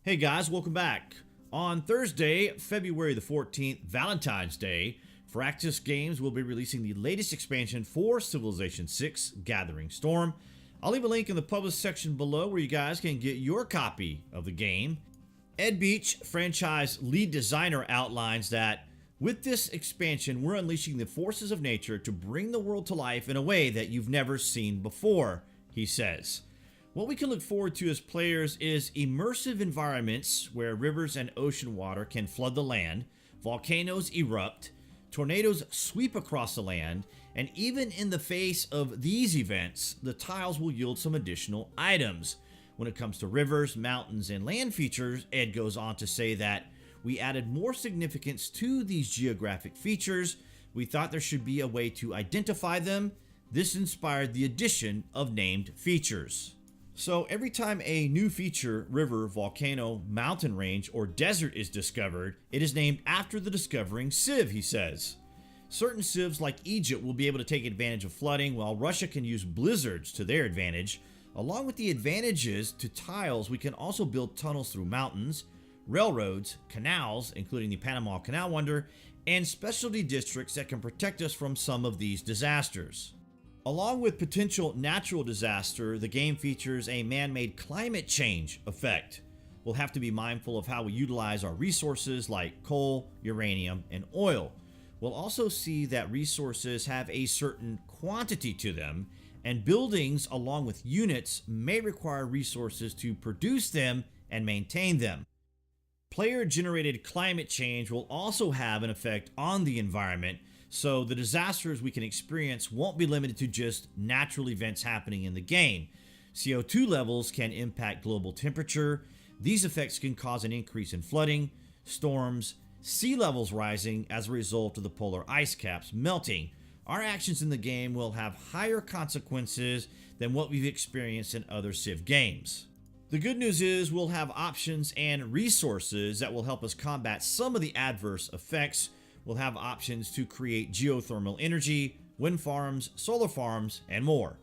Hey guys, welcome back. On Thursday, February the 14th, Valentine's Day, Firaxis Games will be releasing the latest expansion for Civilization VI, Gathering Storm. I'll leave a link in the publish section below where you guys can get your copy of the game. Ed Beach, franchise lead designer, outlines that with this expansion, we're unleashing the forces of nature to bring the world to life in a way that you've never seen before, he says. What we can look forward to as players is immersive environments where rivers and ocean water can flood the land, volcanoes erupt, tornadoes sweep across the land, and even in the face of these events, the tiles will yield some additional items. When it comes to rivers, mountains, and land features, Ed goes on to say that we added more significance to these geographic features. We thought there should be a way to identify them. This inspired the addition of named features. So every time a new feature, river, volcano, mountain range, or desert is discovered, it is named after the discovering civ, he says. Certain civs like Egypt will be able to take advantage of flooding, while Russia can use blizzards to their advantage. Along with the advantages to tiles, we can also build tunnels through mountains, railroads, canals, including the Panama Canal Wonder, and specialty districts that can protect us from some of these disasters. Along with potential natural disaster, the game features a man-made climate change effect. We'll have to be mindful of how we utilize our resources like coal, uranium, and oil. We'll also see that resources have a certain quantity to them, and buildings along with units may require resources to produce them and maintain them. Player-generated climate change will also have an effect on the environment, so the disasters we can experience won't be limited to just natural events happening in the game. CO2 levels can impact global temperature. These effects can cause an increase in flooding, storms, sea levels rising as a result of the polar ice caps melting. Our actions in the game will have higher consequences than what we've experienced in other Civ games. The good news is we'll have options and resources that will help us combat some of the adverse effects. We'll have options to create geothermal energy, wind farms, solar farms, and more.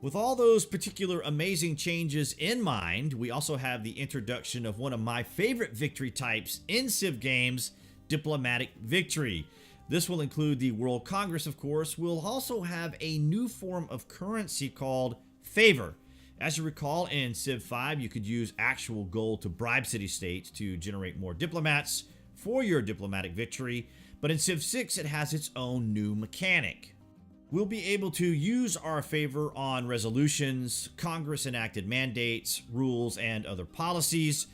With all those particular amazing changes in mind, we also have the introduction of one of my favorite victory types in Civ games, diplomatic victory. This will include the World Congress, of course. We'll also have a new form of currency called favor. As you recall, in Civ 5, you could use actual gold to bribe city-states to generate more diplomats for your diplomatic victory, but in Civ 6 it has its own new mechanic. We'll be able to use our favor on resolutions, Congress enacted mandates, rules, and other policies.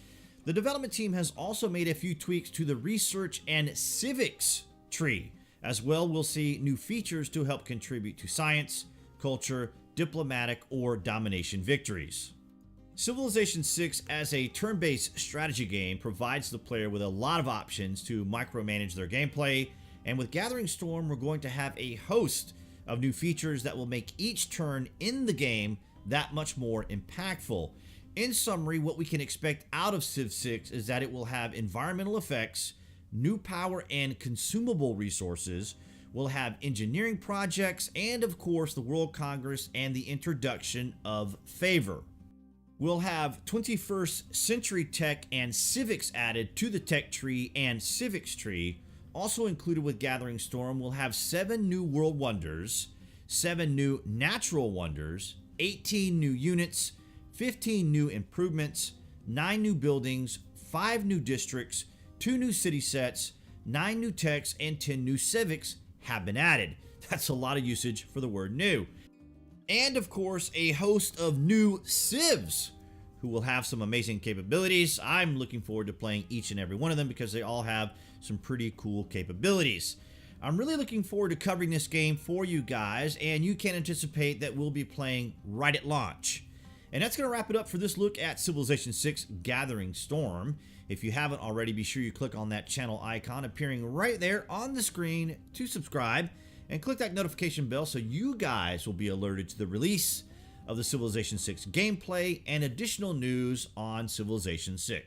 The development team has also made a few tweaks to the research and CIVICS tree. As well, we'll see new features to help contribute to science, culture, diplomatic, or domination victories. Civilization VI as a turn-based strategy game provides the player with a lot of options to micromanage their gameplay, and with Gathering Storm we're going to have a host of new features that will make each turn in the game that much more impactful. In summary, what we can expect out of Civ 6 is that it will have environmental effects, new power and consumable resources, we'll have engineering projects, and of course the World Congress and the introduction of favor. We'll have 21st century tech and CIVICS added to the tech tree and CIVICS tree. Also included with Gathering Storm, we'll have 7 new world wonders, 7 new natural wonders, 18 new units, 15 new improvements, 9 new buildings, 5 new districts, 2 new city sets, 9 new techs, and 10 new civics have been added. That's a lot of usage for the word new. And of course, a host of new civs who will have some amazing capabilities. I'm looking forward to playing each and every one of them because they all have some pretty cool capabilities. I'm really looking forward to covering this game for you guys, and you can anticipate that we'll be playing right at launch. And that's going to wrap it up for this look at Civilization VI Gathering Storm. If you haven't already, be sure you click on that channel icon appearing right there on the screen to subscribe, and click that notification bell so you guys will be alerted to the release of the Civilization VI gameplay and additional news on Civilization VI.